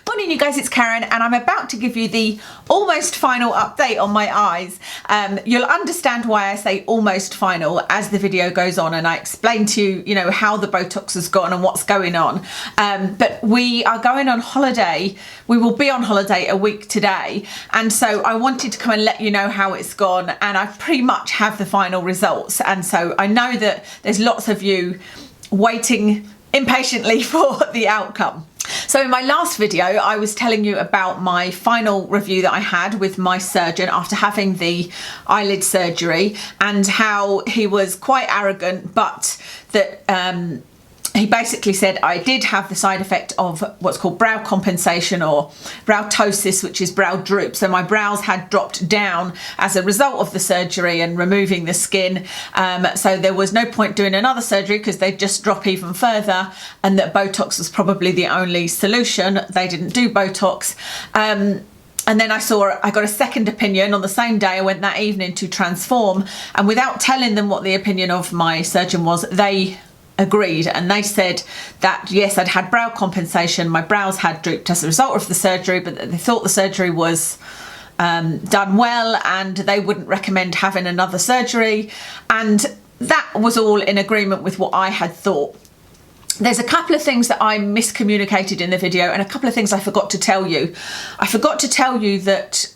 Morning you guys, it's Karen and I'm about to give you the almost final update on my eyes. You'll understand why I say almost final as the video goes on and I explain to you, you know, how the Botox has gone and what's going on. But we are going on holiday. We will be on holiday a week today. And so I wanted to come and let you know how it's gone, and I pretty much have the final results. And so I know that there's lots of you waiting impatiently for the outcome. So in my last video, I was telling you about my final review that I had with my surgeon after having the eyelid surgery, and how he was quite arrogant, but that he basically said I did have the side effect of what's called brow compensation or brow ptosis, which is brow droop. So my brows had dropped down as a result of the surgery and removing the skin. So there was no point doing another surgery because they'd just drop even further, and that Botox was probably the only solution. They didn't do Botox. And then I got a second opinion on the same day. I went that evening to Transform, and without telling them what the opinion of my surgeon was, they agreed, and they said that yes, I'd had brow compensation, my brows had drooped as a result of the surgery, but they thought the surgery was done well and they wouldn't recommend having another surgery, and that was all in agreement with what I had thought. There's a couple of things that I miscommunicated in the video and a couple of things I forgot to tell you. I forgot to tell you that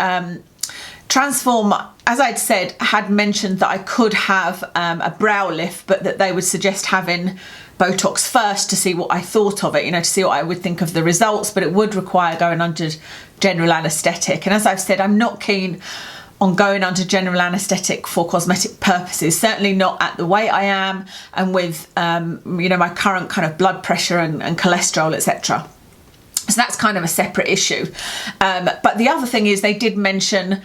Transform, as I'd said, had mentioned that I could have a brow lift, but that they would suggest having Botox first to see what I thought of it, you know, to see what I would think of the results, but it would require going under general anaesthetic. And as I've said, I'm not keen on going under general anaesthetic for cosmetic purposes, certainly not at the weight I am and with, you know, my current kind of blood pressure and cholesterol, etc. So that's kind of a separate issue. But the other thing is they did mention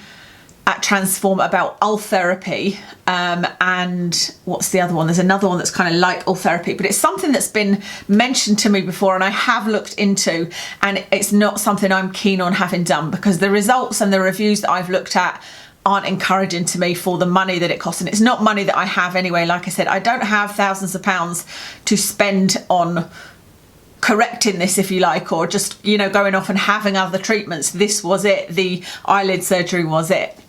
at Transform about Ultherapy, and what's the other one? There's another one that's kind of like Ultherapy, but it's something that's been mentioned to me before and I have looked into, and it's not something I'm keen on having done because the results and the reviews that I've looked at aren't encouraging to me for the money that it costs, and it's not money that I have anyway. Like I said, I don't have thousands of pounds to spend on correcting this, if you like, or just, you know, going off and having other treatments. This was it. The eyelid surgery was it.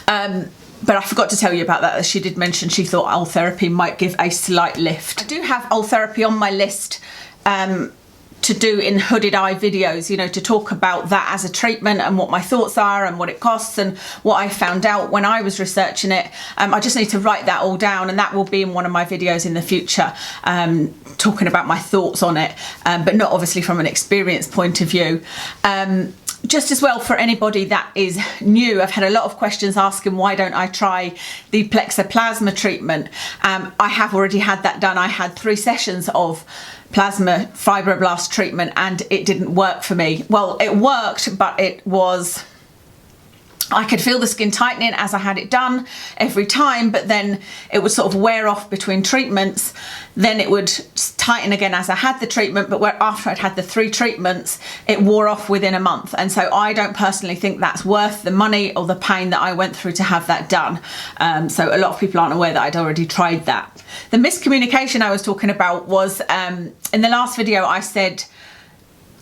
But I forgot to tell you about that. She did mention she thought Ultherapy might give a slight lift. I do have Ultherapy on my list to do in hooded eye videos, you know, to talk about that as a treatment and what my thoughts are and what it costs and what I found out when I was researching it. I just need to write that all down, and that will be in one of my videos in the future, talking about my thoughts on it, but not obviously from an experience point of view. Just as well, for anybody that is new, I've had a lot of questions asking why don't I try the Blepharoplasty treatment. I have already had that done. I had 3 sessions of plasma fibroblast treatment and it didn't work for me. Well, it worked, but it was, I could feel the skin tightening as I had it done every time, but then it would sort of wear off between treatments. Then it would tighten again as I had the treatment, but after I'd had the 3 treatments, it wore off within a month. And so I don't personally think that's worth the money or the pain that I went through to have that done. So a lot of people aren't aware that I'd already tried that. The miscommunication I was talking about was, in the last video I said,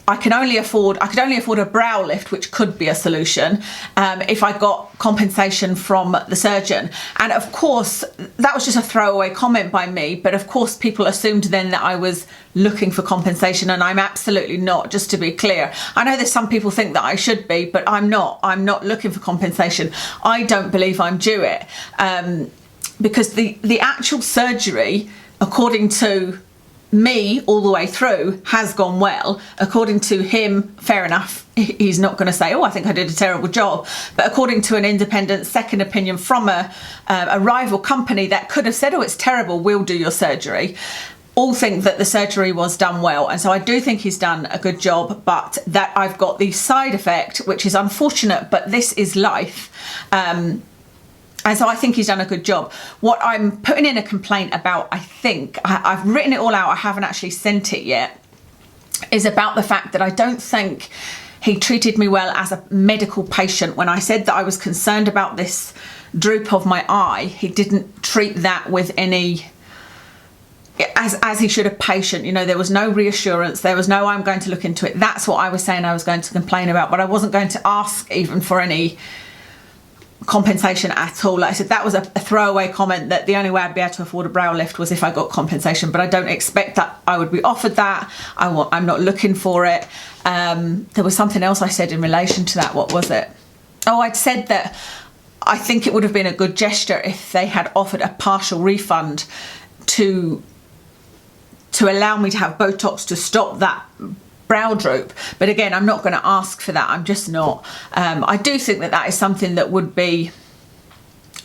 I could only afford a brow lift, which could be a solution, if I got compensation from the surgeon. And of course, that was just a throwaway comment by me, but of course people assumed then that I was looking for compensation, and I'm absolutely not, just to be clear. I know there's some people think that I should be, but I'm not. I'm not looking for compensation. I don't believe I'm due it, because the actual surgery, according to me all the way through, has gone well. According to him, fair enough, he's not going to say, oh, I think I did a terrible job, but according to an independent second opinion from a rival company that could have said, oh, it's terrible, we'll do your surgery, all think that the surgery was done well. And so I do think he's done a good job, but that I've got the side effect, which is unfortunate, but this is life. And so I think he's done a good job. What I'm putting in a complaint about, I think, I've written it all out, I haven't actually sent it yet, is about the fact that I don't think he treated me well as a medical patient. When I said that I was concerned about this droop of my eye, he didn't treat that with any as he should, a patient. You know, there was no reassurance, there was no I'm going to look into it. That's what I was saying I was going to complain about, but I wasn't going to ask even for any compensation at all. Like I said, that was a throwaway comment, that the only way I'd be able to afford a brow lift was if I got compensation, but I don't expect that I would be offered that. I'm not looking for it. There was something else I said in relation to that. What was it? Oh, I'd said that I think it would have been a good gesture if they had offered a partial refund to allow me to have Botox to stop that brow droop. But again, I'm not going to ask for that. I'm just not. I do think that that is something that would be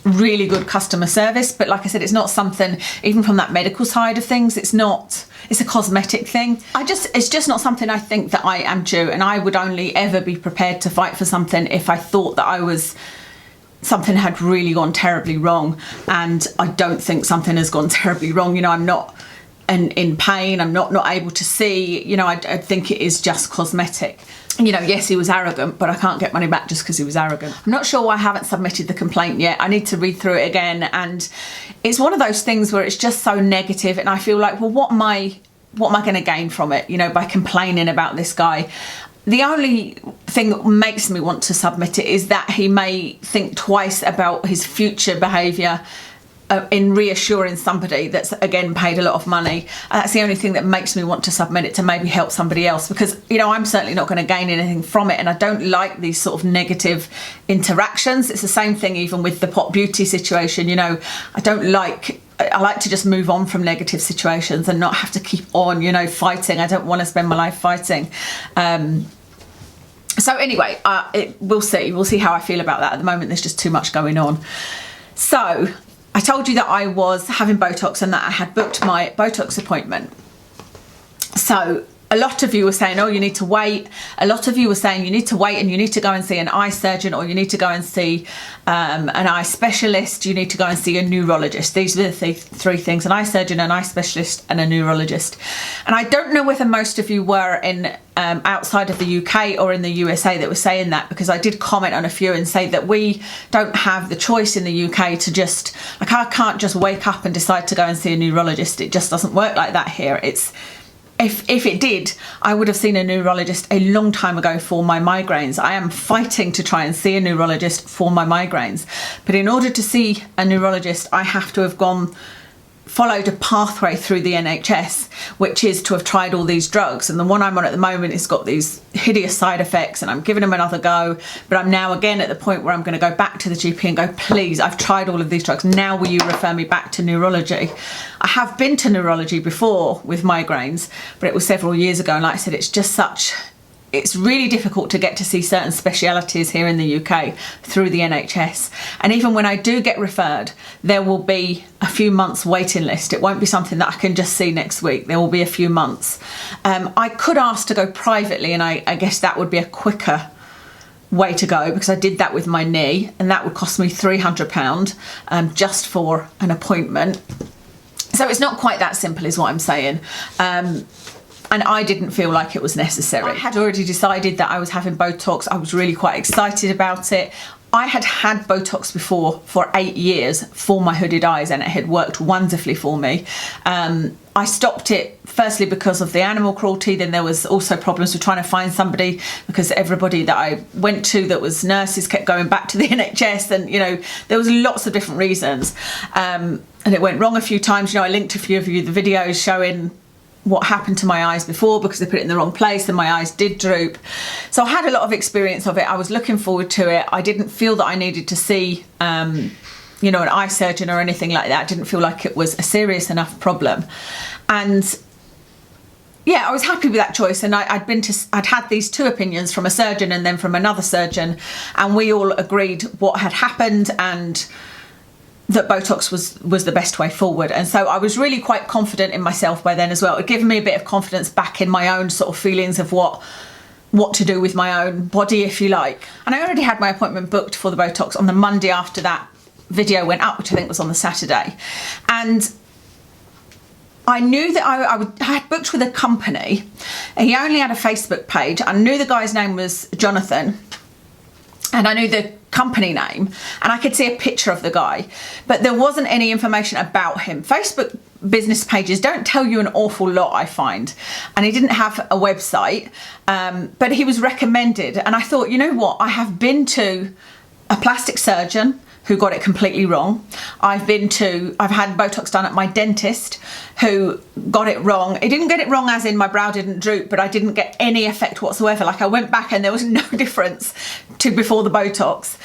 really good customer service, but like I said, it's not something, even from that medical side of things, it's a cosmetic thing. It's just not something I think that I am due, and I would only ever be prepared to fight for something if I thought that something had really gone terribly wrong, and I don't think something has gone terribly wrong. You know, I'm not in pain, I'm not able to see, you know, I think it is just cosmetic. You know, yes, he was arrogant, but I can't get money back just because he was arrogant. I'm not sure why I haven't submitted the complaint yet. I need to read through it again, and it's one of those things where it's just so negative, and I feel like, well, what am I going to gain from it, you know, by complaining about this guy? The only thing that makes me want to submit it is that he may think twice about his future behaviour in reassuring somebody that's, again, paid a lot of money. That's the only thing that makes me want to submit it, to maybe help somebody else, because, you know, I'm certainly not going to gain anything from it, and I don't like these sort of negative interactions. It's the same thing even with the Pop Beauty situation. You know, I like to just move on from negative situations and not have to keep on, you know, fighting. I don't want to spend my life fighting. So anyway, we'll see how I feel about that. At the moment, there's just too much going on. So I told you that I was having Botox and that I had booked my Botox appointment. So a lot of you were saying, oh, you need to wait. A lot of you were saying you need to wait and you need to go and see an eye surgeon, or you need to go and see an eye specialist. You need to go and see a neurologist. These are the three things: an eye surgeon, an eye specialist, and a neurologist. And I don't know whether most of you were in outside of the UK or in the USA that were saying that, because I did comment on a few and say that we don't have the choice in the UK to just, like, I can't just wake up and decide to go and see a neurologist. It just doesn't work like that here. If it did, I would have seen a neurologist a long time ago for my migraines. I am fighting to try and see a neurologist for my migraines. But in order to see a neurologist, I have to have followed a pathway through the NHS, which is to have tried all these drugs. And the one I'm on at the moment has got these hideous side effects, and I'm giving them another go. But I'm now again at the point where I'm going to go back to the GP and go, please, I've tried all of these drugs. Now will you refer me back to neurology? I have been to neurology before with migraines, but it was several years ago. And like I said, it's really difficult to get to see certain specialities here in the UK through the NHS. And even when I do get referred, there will be a few months waiting list. It won't be something that I can just see next week. There will be a few months. I could ask to go privately, and I guess that would be a quicker way to go, because I did that with my knee, and that would cost me £300 just for an appointment. So it's not quite that simple is what I'm saying. And I didn't feel like it was necessary. I had already decided that I was having Botox. I was really quite excited about it. I had had Botox before for 8 years for my hooded eyes, and it had worked wonderfully for me. I stopped it firstly because of the animal cruelty. Then there was also problems with trying to find somebody, because everybody that I went to that was nurses kept going back to the NHS, and, you know, there was lots of different reasons. And it went wrong a few times. You know, I linked a few of you the videos showing what happened to my eyes before, because they put it in the wrong place and my eyes did droop. So I had a lot of experience of it. I was looking forward to it. I didn't feel that I needed to see you know, an eye surgeon or anything like that. I didn't feel like it was a serious enough problem. And yeah, I was happy with that choice. And I'd had these two opinions from a surgeon and then from another surgeon, and we all agreed what had happened and that Botox was the best way forward. And so I was really quite confident in myself by then as well. It gave me a bit of confidence back in my own sort of feelings of what to do with my own body, if you like. And I already had my appointment booked for the Botox on the Monday after that video went up, which I think was on the Saturday. And I knew that I had booked with a company. He only had a Facebook page. I knew the guy's name was Jonathan, and I knew the company name, and I could see a picture of the guy, but there wasn't any information about him. Facebook business pages don't tell you an awful lot, I find. And he didn't have a website, but he was recommended. And I thought, you know what, I have been to a plastic surgeon who got it completely wrong. I've had Botox done at my dentist who got it wrong. He didn't get it wrong as in my brow didn't droop, but I didn't get any effect whatsoever. Like, I went back and there was no difference to before the Botox.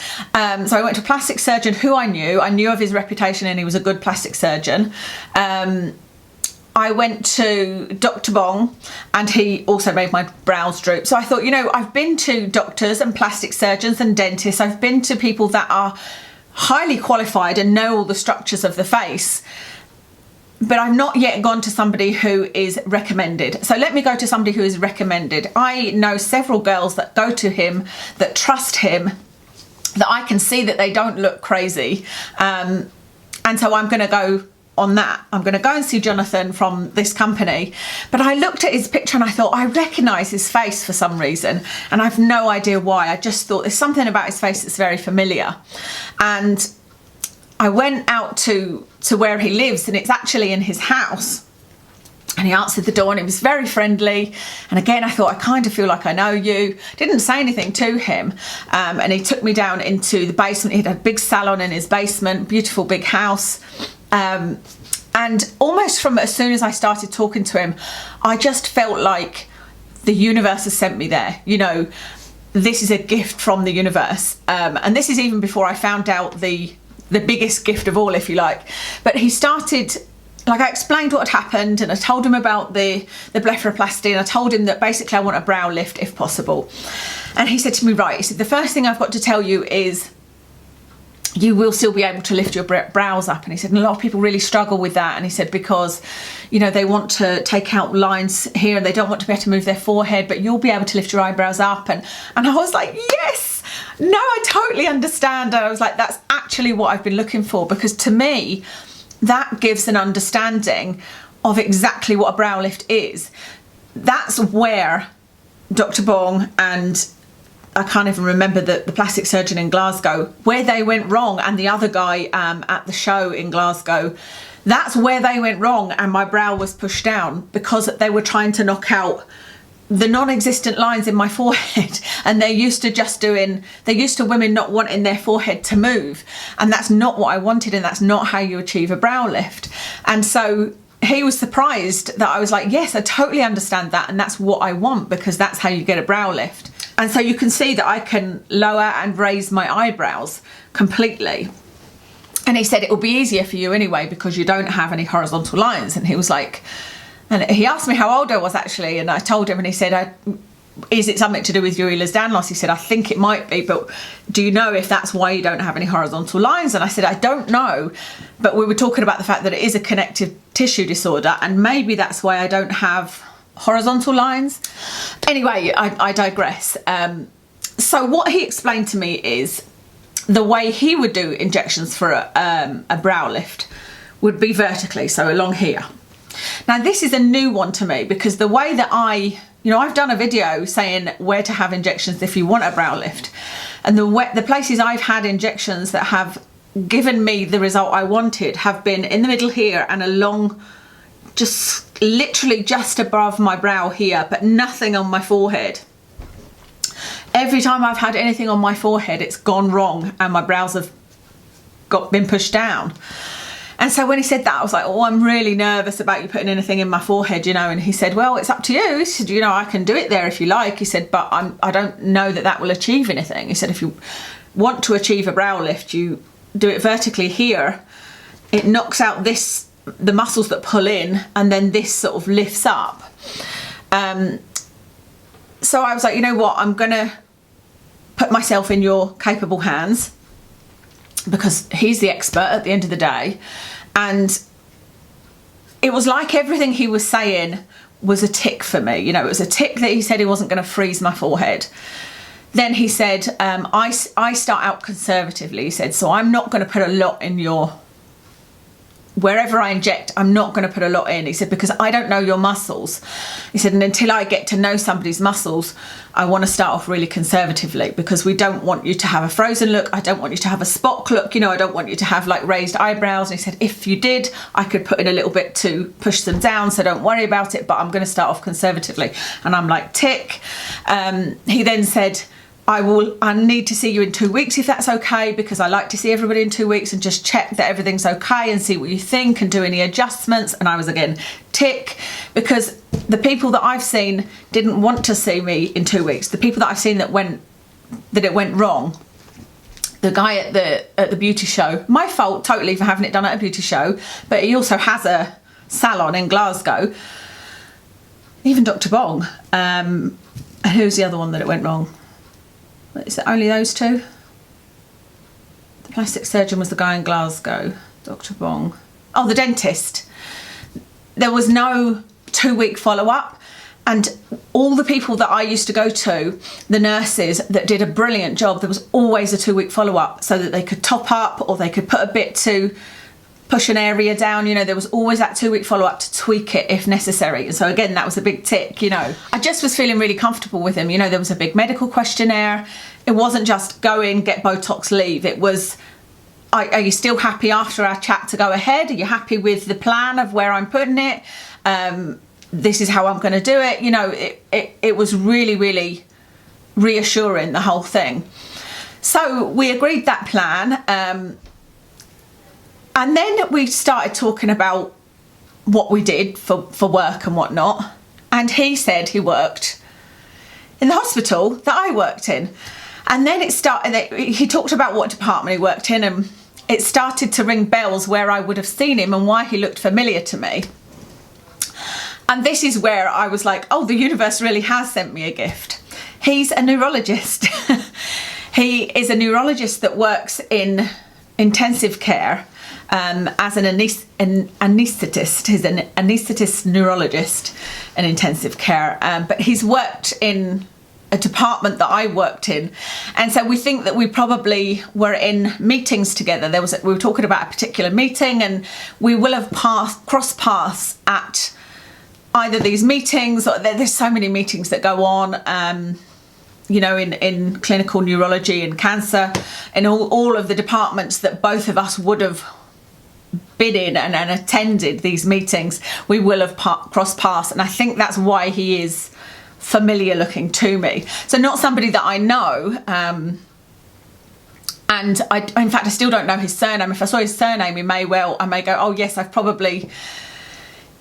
So I went to a plastic surgeon who I knew of his reputation, and he was a good plastic surgeon. I went to Dr. Bong, and he also made my brows droop. So I thought, you know, I've been to doctors and plastic surgeons and dentists. I've been to people that are highly qualified and know all the structures of the face, but I've not yet gone to somebody who is recommended. So let me go to somebody who is recommended. I know several girls that go to him, that trust him, that I can see that they don't look crazy. And so I'm going to go on that. I'm going to go and see Jonathan from this company. But I looked at his picture and I thought, I recognise his face for some reason, and I've no idea why. I just thought there's something about his face that's very familiar. And I went out to where he lives, and it's actually in his house. And he answered the door and he was very friendly. And again, I thought, I kind of feel like I know you. Didn't say anything to him. And he took me down into the basement. He had a big salon in his basement, beautiful big house. And almost from as soon as I started talking to him, I just felt like the universe has sent me there. You know, this is a gift from the universe. And this is even before I found out the biggest gift of all, if you like. But he started, like, I explained what had happened, and I told him about the blepharoplasty, and I told him that basically I want a brow lift if possible. And he said to me, right, he said, the first thing I've got to tell you is you will still be able to lift your brows up. And he said, and a lot of people really struggle with that. And he said, because, you know, they want to take out lines here and they don't want to be able to move their forehead, but you'll be able to lift your eyebrows up. And I was like, yes, no, I totally understand. And I was like, that's actually what I've been looking for, because to me, that gives an understanding of exactly what a brow lift is. That's where Dr. Bong and I can't even remember the plastic surgeon in Glasgow, where they went wrong, and the other guy at the show in Glasgow, that's where they went wrong, and my brow was pushed down because they were trying to knock out the non-existent lines in my forehead. And they're used to women not wanting their forehead to move, and that's not what I wanted, and that's not how you achieve a brow lift. And so he was surprised that I was like, yes, I totally understand that, and that's what I want, because that's how you get a brow lift. And so you can see that I can lower and raise my eyebrows completely. And he said it will be easier for you anyway, because you don't have any horizontal lines. And he was like, and he asked me how old I was actually, and I told him, and he said, is it something to do with your Ehlers-Danlos loss? He said, I think it might be, but do you know if that's why you don't have any horizontal lines? And I said, I don't know, but we were talking about the fact that it is a connective tissue disorder, and maybe that's why I don't have horizontal lines. Anyway, I digress. So what he explained to me is the way he would do injections for a brow lift would be vertically, so along here. Now this is a new one to me, because the way that I've done a video saying where to have injections if you want a brow lift, and the places I've had injections that have given me the result I wanted have been in the middle here and along, just literally just above my brow here, but nothing on my forehead. Every time I've had anything on my forehead, it's gone wrong and my brows have been pushed down. And so when he said that, I was like, oh, I'm really nervous about you putting anything in my forehead, you know. And he said, well, it's up to you. He said, you know, I can do it there if you like. He said, but I don't know that will achieve anything. He said, if you want to achieve a brow lift, you do it vertically here. It knocks out the muscles that pull in, and then this sort of lifts up. So I was like, you know what, I'm gonna put myself in your capable hands, because he's the expert at the end of the day. And it was like everything he was saying was a tick for me. You know, it was a tick that he said he wasn't going to freeze my forehead. Then he said, I start out conservatively, he said, so I'm not going to put a lot in your wherever I inject, I'm not going to put a lot in. He said, because I don't know your muscles. He said, and until I get to know somebody's muscles, I want to start off really conservatively, because we don't want you to have a frozen look. I don't want you to have a spot look. You know, I don't want you to have like raised eyebrows. And he said, if you did, I could put in a little bit to push them down, so don't worry about it, but I'm going to start off conservatively. And I'm like, tick. He then said, I need to see you in 2 weeks if that's okay, because I like to see everybody in 2 weeks and just check that everything's okay and see what you think and do any adjustments. And I was again, tick, because the people that I've seen didn't want to see me in 2 weeks. The people that I've seen that it went wrong, the guy at the beauty show, my fault totally for having it done at a beauty show, but he also has a salon in Glasgow. Even Dr. Bong. And who's the other one that it went wrong? Is it only those two? The plastic surgeon was the guy in Glasgow, Dr. Bong. Oh, the dentist. There was no 2 week follow-up, and all the people that I used to go to, the nurses that did a brilliant job, there was always a 2 week follow-up so that they could top up or they could put a bit to push an area down. You know, there was always that 2 week follow-up to tweak it if necessary. And so again, that was a big tick. You know, I just was feeling really comfortable with him. You know, there was a big medical questionnaire. It wasn't just go in, get Botox, leave. It was, are you still happy after our chat to go ahead? Are you happy with the plan of where I'm putting it? This is how I'm going to do it. You know, it was really, really reassuring, the whole thing. So we agreed that plan. And then we started talking about what we did for work and whatnot. And he said he worked in the hospital that I worked in. And then it started, he talked about what department he worked in, and it started to ring bells where I would have seen him and why he looked familiar to me. And this is where I was like, oh, the universe really has sent me a gift. He's a neurologist. He is a neurologist that works in intensive care. As an anaesthetist. He's an anaesthetist neurologist in intensive care, but he's worked in a department that I worked in, and so we think that we probably were in meetings together. We were talking about a particular meeting, and we will have crossed paths at either these meetings, or there's so many meetings that go on, you know, in clinical neurology and cancer, and all of the departments that both of us would have been in and attended these meetings. We will have crossed paths, and I think that's why he is familiar looking to me. So not somebody that I know, and in fact I still don't know his surname. If I saw his surname, I may go, oh yes, I've probably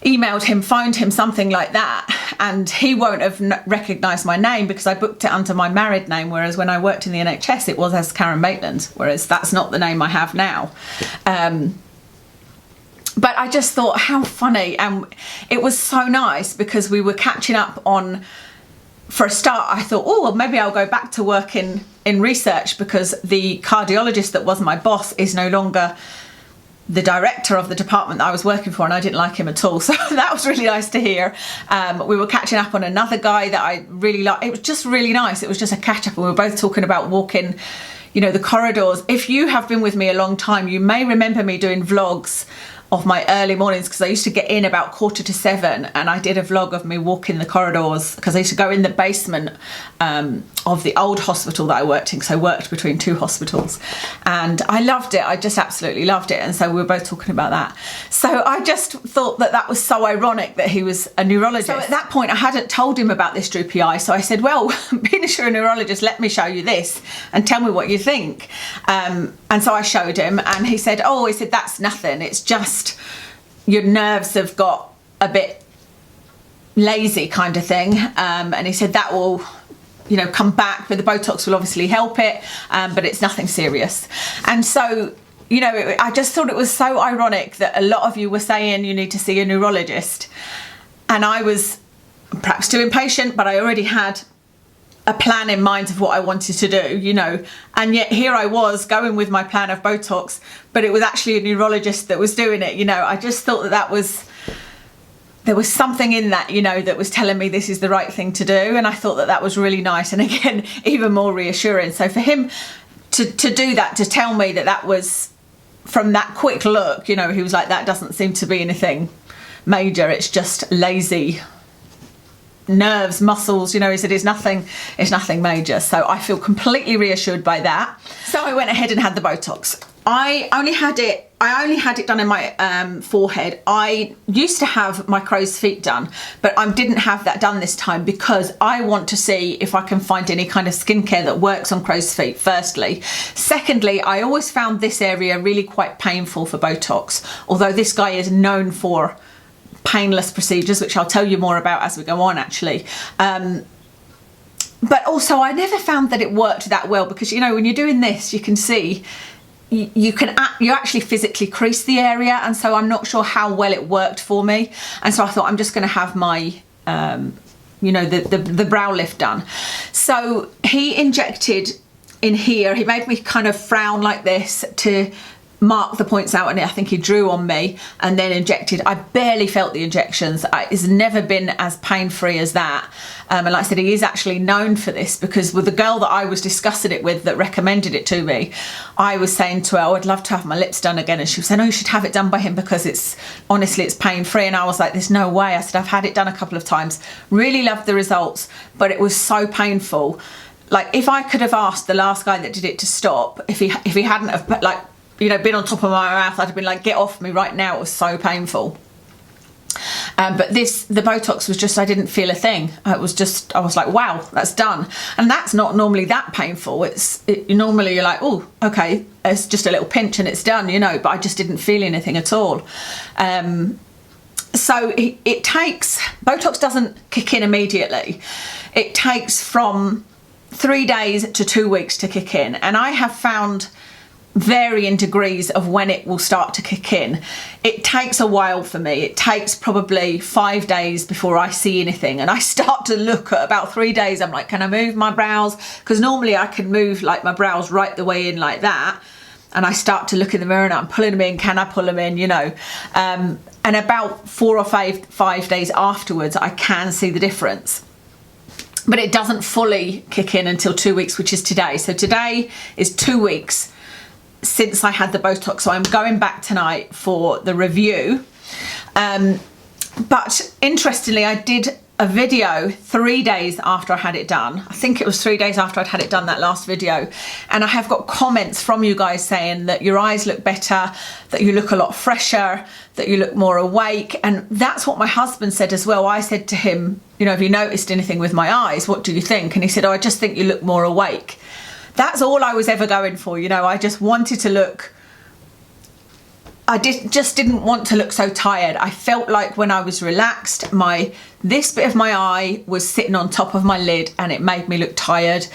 emailed him, phoned him, something like that, and he won't have recognised my name because I booked it under my married name, whereas when I worked in the NHS it was as Karen Maitland, whereas that's not the name I have now. But I just thought, how funny, and it was so nice because we were catching up on, for a start I thought, oh, well, maybe I'll go back to work in research, because the cardiologist that was my boss is no longer the director of the department that I was working for, and I didn't like him at all, so that was really nice to hear. We were catching up on another guy that I really liked. It was just really nice. It was just a catch up, and we were both talking about walking, you know, the corridors. If you have been with me a long time, you may remember me doing vlogs of my early mornings, because I used to get in about 6:45, and I did a vlog of me walking the corridors, because I used to go in the basement of the old hospital that I worked in, because I worked between two hospitals, and I loved it. I just absolutely loved it, and so we were both talking about that. So I just thought that that was so ironic that he was a neurologist. So at that point I hadn't told him about this droopy eye, so I said, well, being a neurologist, let me show you this and tell me what you think. And so I showed him, and he said, oh, he said, that's nothing, it's just your nerves have got a bit lazy, kind of thing. And he said that will, you know, come back, but the Botox will obviously help it, but it's nothing serious. And so, you know, I just thought it was so ironic that a lot of you were saying you need to see a neurologist, and I was perhaps too impatient, but I already had a plan in mind of what I wanted to do, you know, and yet here I was going with my plan of Botox, but it was actually a neurologist that was doing it. You know, I just thought that there was something in that, you know, that was telling me this is the right thing to do, and I thought that was really nice, and again, even more reassuring. So for him to do that, to tell me that was from that quick look, you know, he was like, that doesn't seem to be anything major, it's just lazy nerves, muscles, you know. He said it's nothing major. So I feel completely reassured by that. So I went ahead and had the Botox. I only had it done in my forehead. I used to have my crow's feet done, but I didn't have that done this time because I want to see if I can find any kind of skincare that works on crow's feet, firstly. Secondly, I always found this area really quite painful for Botox, although this guy is known for painless procedures, which I'll tell you more about as we go on, actually. But also I never found that it worked that well, because, you know, when you're doing this, you can see you actually physically crease the area, and so I'm not sure how well it worked for me. And so I thought I'm just going to have my you know, the brow lift done. So he injected in here, he made me kind of frown like this to mark the points out, and I think he drew on me and then injected. I barely felt the injections. It's never been as pain-free as that. And like I said, he is actually known for this, because with the girl that I was discussing it with that recommended it to me, I was saying to her, oh, I'd love to have my lips done again, and she was saying, oh, you should have it done by him because it's honestly, it's pain-free. And I was like, there's no way. I said, I've had it done a couple of times, really loved the results, but it was so painful. Like, if I could have asked the last guy that did it to stop, if he hadn't have, like, you know, been on top of my mouth, I'd have been like, get off me right now. It was so painful. But the Botox was just, I didn't feel a thing. It was just, I was like, wow, that's done. And that's not normally that painful. Normally you're like, oh, okay, it's just a little pinch and it's done, you know, but I just didn't feel anything at all. So it takes, Botox doesn't kick in immediately. It takes from 3 days to 2 weeks to kick in. And I have found varying degrees of when it will start to kick in. It takes a while for me. It takes probably 5 days before I see anything, and I start to look at about 3 days. I'm like, can I move my brows? Because normally I can move like my brows right the way in like that, and I start to look in the mirror and I'm pulling them in. Can I pull them in, you know? And about 4 or 5 days afterwards I can see the difference. But it doesn't fully kick in until 2 weeks, which is today. So today is 2 weeks since I had the Botox, so I'm going back tonight for the review. But interestingly, I did a video 3 days after I had it done. I think it was 3 days after I'd had it done, that last video, and I have got comments from you guys saying that your eyes look better, that you look a lot fresher, that you look more awake. And that's what my husband said as well. I said to him, you know, have you noticed anything with my eyes? What do you think? And he said, oh, I just think you look more awake. That's all I was ever going for, you know. I just wanted to look, just didn't want to look so tired. I felt like when I was relaxed, this bit of my eye was sitting on top of my lid, and it made me look tired,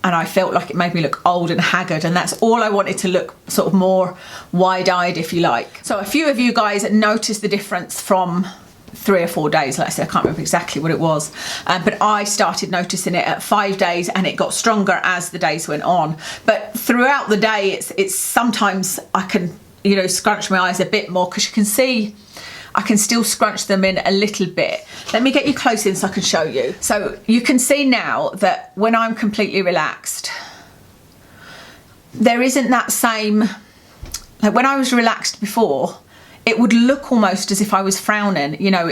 and I felt like it made me look old and haggard, and that's all I wanted, to look sort of more wide-eyed, if you like. So a few of you guys noticed the difference from 3 or 4 days, let's say. I can't remember exactly what it was, but I started noticing it at 5 days, and it got stronger as the days went on. But throughout the day, it's sometimes I can, you know, scrunch my eyes a bit more, because you can see I can still scrunch them in a little bit. Let me get you close in so I can show you. So you can see now that when I'm completely relaxed, there isn't that same, like when I was relaxed before, it would look almost as if I was frowning, you know.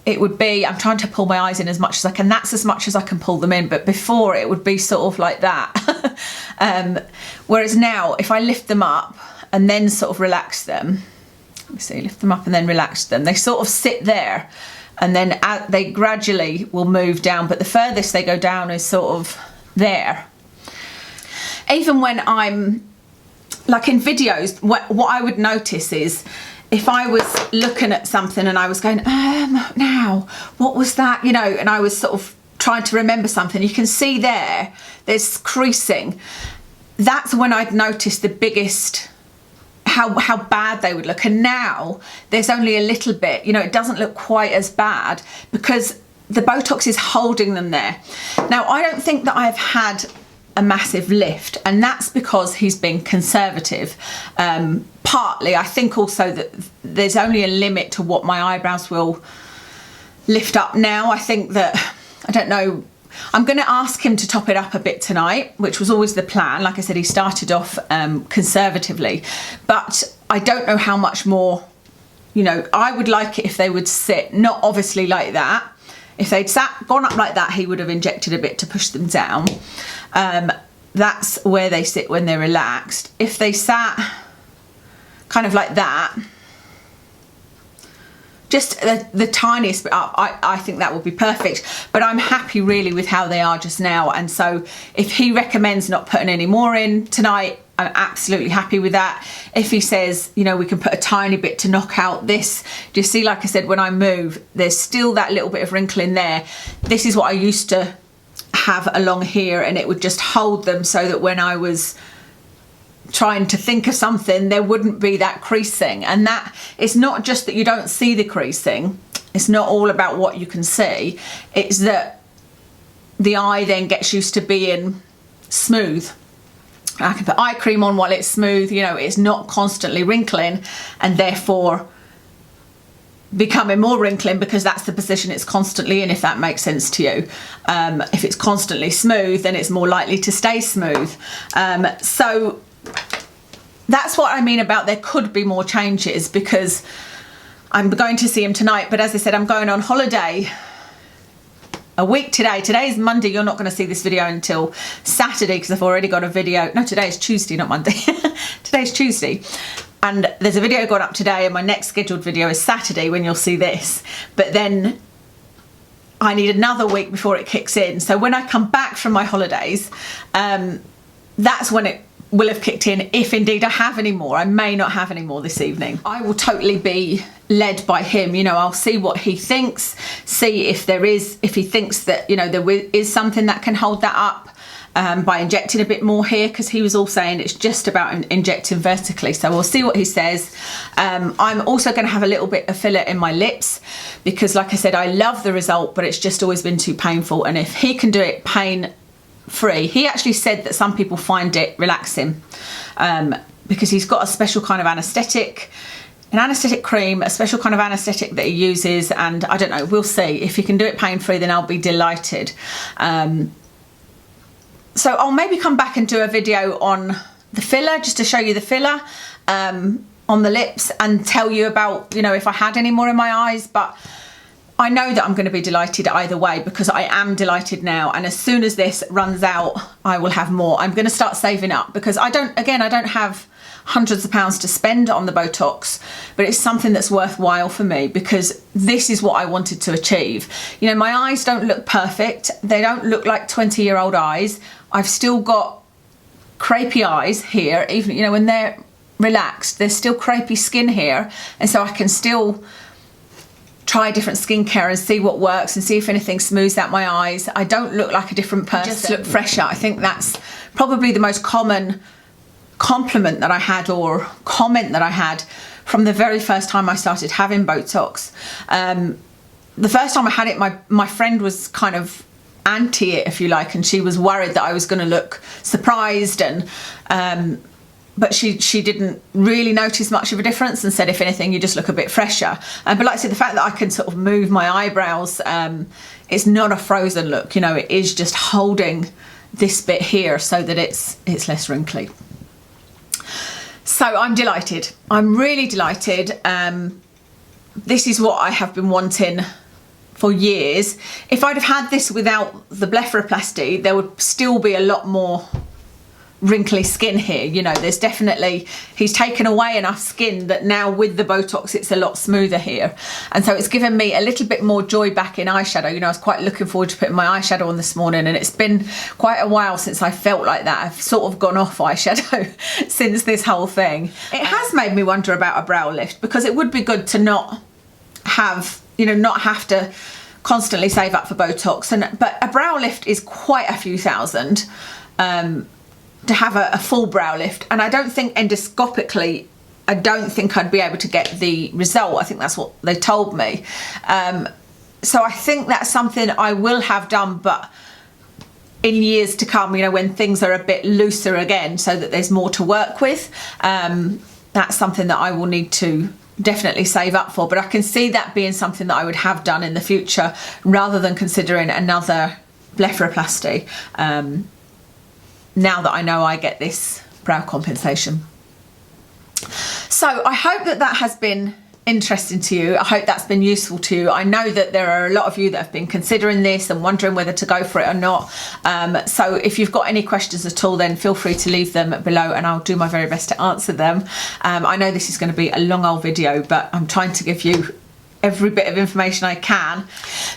It would be, I'm trying to pull my eyes in as much as I can. That's as much as I can pull them in. But before, it would be sort of like that. Whereas now, if I lift them up and then sort of relax them, let me see, lift them up and then relax them, they sort of sit there, and then they gradually will move down. But the furthest they go down is sort of there. Even when I'm, like in videos, what I would notice is, if I was looking at something and I was going, now, what was that? You know, and I was sort of trying to remember something, you can see there's creasing. That's when I'd noticed the biggest, how bad they would look. And now there's only a little bit, you know, it doesn't look quite as bad because the Botox is holding them there. Now, I don't think that I've had a massive lift, and that's because he's been conservative. Partly, I think also that there's only a limit to what my eyebrows will lift up now. I think that, I don't know, I'm going to ask him to top it up a bit tonight, which was always the plan. Like I said, he started off conservatively, but I don't know how much more, you know, I would like it if they would sit, not obviously like that. If they'd gone up like that, he would have injected a bit to push them down. That's where they sit when they're relaxed. If they sat kind of like that, just the tiniest bit up, I think that would be perfect. But I'm happy really with how they are just now. And so if he recommends not putting any more in tonight, I'm absolutely happy with that. If he says, you know, we can put a tiny bit to knock out this, do you see, like I said, when I move, there's still that little bit of wrinkle in there. This is what I used to have along here, and it would just hold them so that when I was trying to think of something, there wouldn't be that creasing. And that, it's not just that you don't see the creasing, it's not all about what you can see, it's that the eye then gets used to being smooth. I can put eye cream on while it's smooth, you know, it's not constantly wrinkling and therefore becoming more wrinkling because that's the position it's constantly in, if that makes sense to you. If it's constantly smooth, then it's more likely to stay smooth. So that's what I mean about there could be more changes, because I'm going to see him tonight, but as I said, I'm going on holiday a week today. Today's Monday. You're not going to see this video until Saturday because I've already got a video. No, today is Tuesday, not Monday. Today's Tuesday. And there's a video gone up today, and my next scheduled video is Saturday when you'll see this. But then I need another week before it kicks in. So when I come back from my holidays, that's when it will have kicked in, if indeed I have any more. I may not have any more this evening. I will totally be led by him. You know, I'll see what he thinks, see if there is, if he thinks that, you know, there is something that can hold that up by injecting a bit more here, because he was all saying it's just about injecting vertically. So we'll see what he says. I'm also going to have a little bit of filler in my lips because, like I said, I love the result, but it's just always been too painful. And if he can do it pain free, he actually said that some people find it relaxing because he's got a special kind of anaesthetic, an anaesthetic cream, a special kind of anaesthetic that he uses, and I don't know, we'll see. If he can do it pain free, then I'll be delighted. So I'll maybe come back and do a video on the filler, just to show you the filler on the lips and tell you about, you know, if I had any more in my eyes. But I know that I'm going to be delighted either way, because I am delighted now, and as soon as this runs out I will have more. I'm going to start saving up because I don't have hundreds of pounds to spend on the Botox, but it's something that's worthwhile for me because this is what I wanted to achieve. You know, my eyes don't look perfect, they don't look like 20-year-old eyes. I've still got crepey eyes here, even, you know, when they're relaxed, there's still crepey skin here, and so I can still try different skincare and see what works and see if anything smooths out my eyes. I don't look like a different person, I just look fresher. I think that's probably the most common compliment that I had, or comment that I had, from the very first time I started having Botox. The first time I had it, my friend was kind of anti it, if you like, and she was worried that I was going to look surprised, and but she didn't really notice much of a difference and said, if anything, you just look a bit fresher. But like I said, the fact that I can sort of move my eyebrows, it's not a frozen look, you know, it is just holding this bit here so that it's less wrinkly. So I'm delighted. I'm really delighted. This is what I have been wanting for years. If I'd have had this without the blepharoplasty, there would still be a lot more wrinkly skin here. You know, there's definitely, he's taken away enough skin that now with the Botox it's a lot smoother here, and so it's given me a little bit more joy back in eyeshadow. You know, I was quite looking forward to putting my eyeshadow on this morning, and it's been quite a while since I felt like that. I've sort of gone off eyeshadow since this whole thing. It has made me wonder about a brow lift, because it would be good to not have, you know, not have to constantly save up for Botox, but a brow lift is quite a few thousand to have a full brow lift, and I don't think endoscopically, I don't think I'd be able to get the result. I think that's what they told me. So I think that's something I will have done, but in years to come, you know, when things are a bit looser again, so that there's more to work with. That's something that I will need to definitely save up for, but I can see that being something that I would have done in the future, rather than considering another blepharoplasty, now that I know I get this brow compensation. So I hope that that has been interesting to you. I hope that's been useful to you. I know that there are a lot of you that have been considering this and wondering whether to go for it or not. So if you've got any questions at all, then feel free to leave them below and I'll do my very best to answer them. I know this is going to be a long old video, but I'm trying to give you every bit of information I can.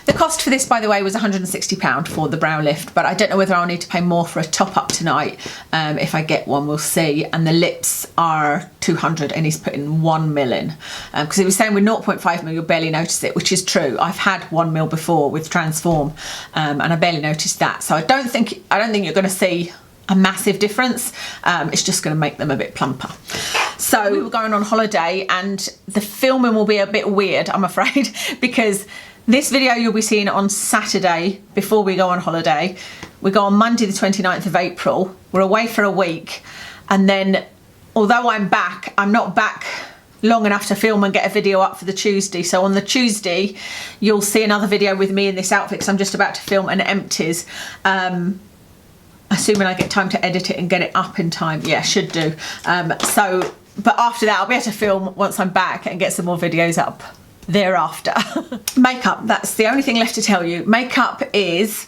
The cost for this, by the way, was £160 for the brow lift, but I don't know whether I'll need to pay more for a top up tonight. If I get one, we'll see. And the lips are 200 and he's putting 1 mil in, because he was saying with 0.5 mil you'll barely notice it, which is true. I've had 1 mil before with Transform, and I barely noticed that. So I don't think you're going to see a massive difference. It's just going to make them a bit plumper. So we were going on holiday and the filming will be a bit weird, I'm afraid, because this video you'll be seeing on Saturday before we go on holiday. We go on Monday the 29th of April. We're away for a week, and then although I'm back, I'm not back long enough to film and get a video up for the Tuesday. So on the Tuesday you'll see another video with me in this outfit because I'm just about to film an empties. Assuming I get time to edit it and get it up in time. Yeah, should do. But after that, I'll be able to film once I'm back and get some more videos up thereafter. Makeup, that's the only thing left to tell you. Makeup is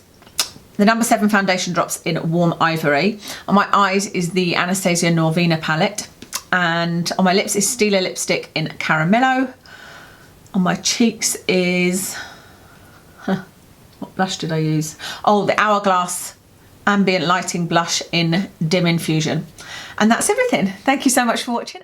the No. 7 foundation drops in Warm Ivory. On my eyes is the Anastasia Norvina palette. And on my lips is Stila lipstick in Caramello. On my cheeks is... what blush did I use? Oh, the Hourglass Ambient Lighting Blush in Dim Infusion. And that's everything. Thank you so much for watching.